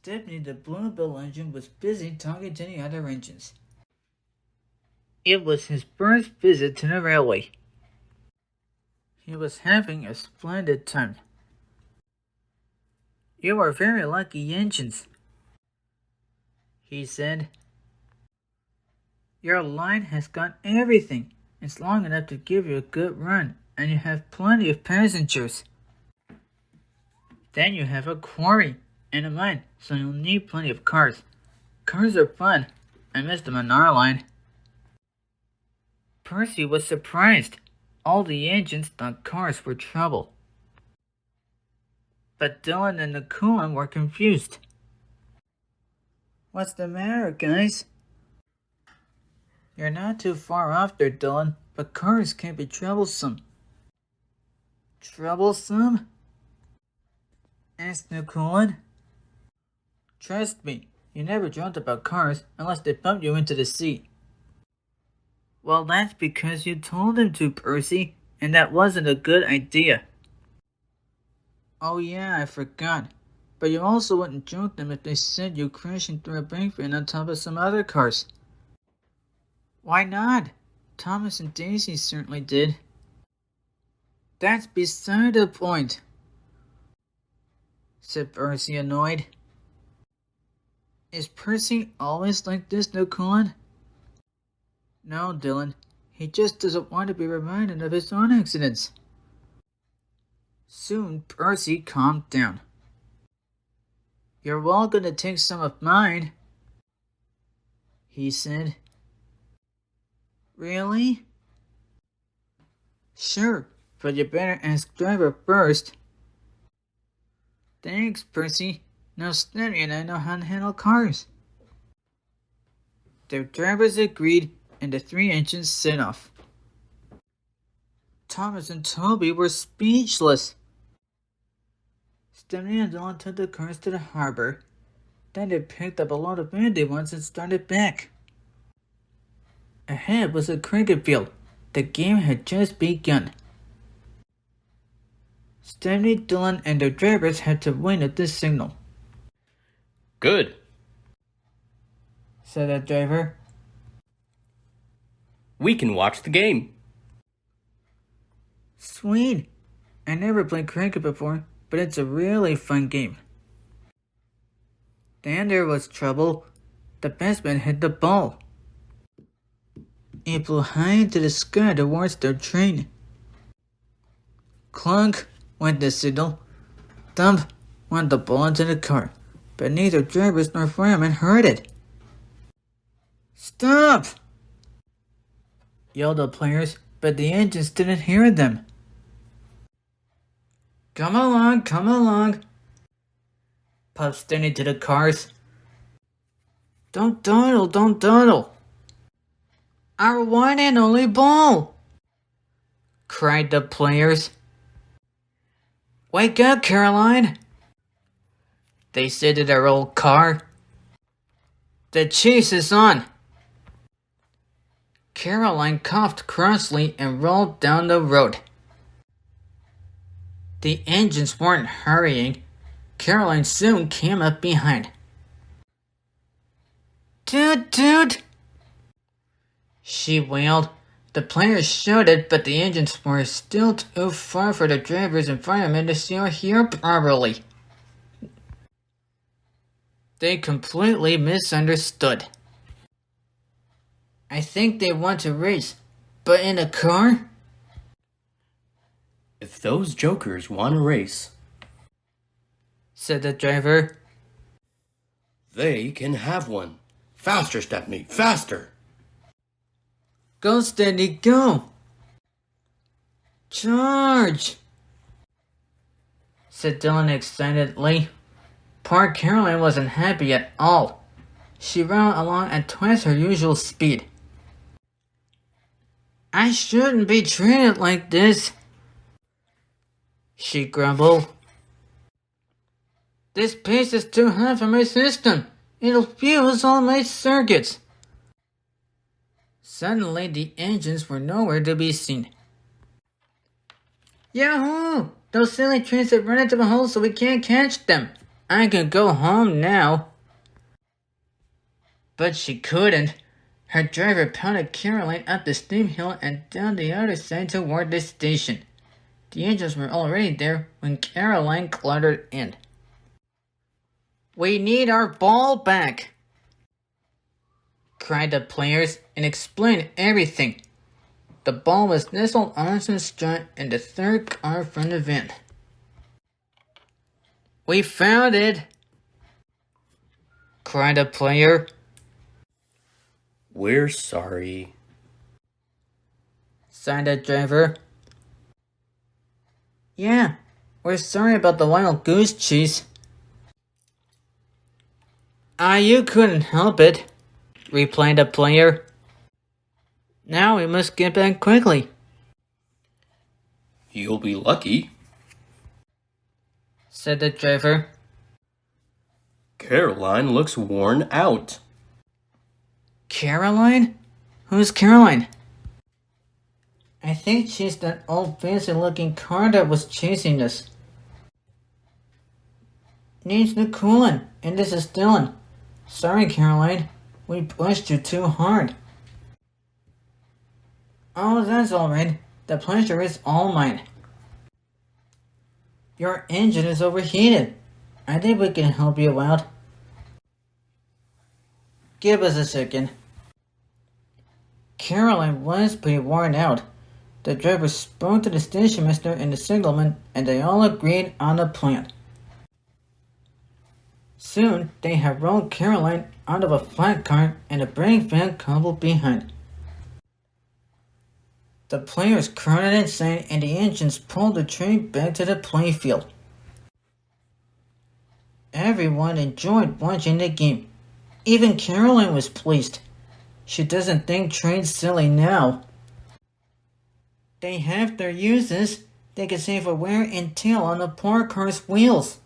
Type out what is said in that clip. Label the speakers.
Speaker 1: Stephanie, the Bluebell engine, was busy talking to the other engines. It was his first visit to the railway. He was having a splendid time. "You are very lucky engines," he said. "Your line has got everything. It's long enough to give you a good run, and you have plenty of passengers. Then you have a quarry and a mine, so you'll need plenty of cars. Cars are fun. I miss them on our line." Percy was surprised. All the engines thought cars were trouble. But Dylan and Nakulan were confused. "What's the matter, guys?" "You're not too far off there, Dylan, but cars can be troublesome." "Troublesome?" asked Nakulan. "Trust me, you never dreamt about cars unless they bumped you into the sea." "Well, that's because you told them to, Percy, and that wasn't a good idea." "Oh yeah, I forgot. But you also wouldn't joke them if they said you crashing through a bank van on top of some other cars." "Why not? Thomas and Daisy certainly did." "That's beside the point," said Percy, annoyed. "Is Percy always like this, Nakulan?" "No, Dylan. He just doesn't want to be reminded of his own accidents." Soon Percy calmed down. "You're welcome to take some of mine," he said. "Really?" "Sure, but you better ask driver first." "Thanks, Percy. Now Stanley and I know how to handle cars." The drivers agreed, and the three engines set off. Thomas and Toby were speechless. Stanley and Dylan took the cars to the harbor. Then they picked up a lot of empty ones and started back. Ahead was a cricket field. The game had just begun. Stanley, Dylan, and the drivers had to win at this signal.
Speaker 2: "Good,"
Speaker 1: said the driver.
Speaker 2: "We can watch the game."
Speaker 1: "Sweet. I never played cricket before, but it's a really fun game." Then there was trouble. The batsman hit the ball. It flew high into the sky towards their train. Clunk went the signal. Thump went the ball into the car, but neither drivers nor firemen heard it. "Stop!" yelled the players, but the engines didn't hear them. Come along," puffed Stanley to the cars. Don't dawdle. "Our one and only ball!" cried the players. "Wake up, Caroline," they said to their old car. "The chase is on." Caroline coughed crossly and rolled down the road. The engines weren't hurrying. Caroline soon came up behind. "Toot, toot!" she wailed. The players shouted, but the engines were still too far for the drivers and firemen to see or hear properly. They completely misunderstood. "I think they want to race, but in a car?"
Speaker 2: "If those jokers want to race,"
Speaker 1: said the driver,
Speaker 2: "they can have one. Faster, Stephanie, faster!"
Speaker 1: "Go, Steady, go!" "Charge!" said Dylan excitedly. Poor Caroline wasn't happy at all. She ran along at twice her usual speed. "I shouldn't be treated like this," she grumbled. "This pace is too high for my system. It'll fuse all my circuits." Suddenly, the engines were nowhere to be seen. "Yahoo! Those silly trains have run into a hole so we can't catch them," I could go home now. But she couldn't. Her driver pounded Caroline up the steep hill and down the other side toward the station. The angels were already there when Caroline cluttered in. "We need our ball back!" cried the players and explained everything. The ball was nestled on some straw in the third car from the van. "We found it!" cried a player.
Speaker 2: We're sorry.
Speaker 1: Sighed the driver. "Yeah, we're sorry about the wild goose chase." You couldn't help it," replied the player. "Now we must get back quickly."
Speaker 2: You'll be lucky.
Speaker 1: Said the driver.
Speaker 2: Caroline looks worn out.
Speaker 1: "Caroline? Who's Caroline?" "I think she's that old fancy-looking car that was chasing us." "Name's Nakulan, and this is Dylan. Sorry, Caroline. We pushed you too hard." "Oh, that's all right. The pleasure is all mine." "Your engine is overheated. I think we can help you out." "Give us a second." Caroline was pretty worn out. The driver spoke to the station master and the signalman, and they all agreed on a plan. Soon they had rolled Caroline out of a flat car and a brake van coupled behind. The players crowded inside and the engines pulled the train back to the playfield. Everyone enjoyed watching the game. Even Caroline was pleased. She doesn't think trains silly now. They have their uses. They can save a wear and tear on the poor car's wheels.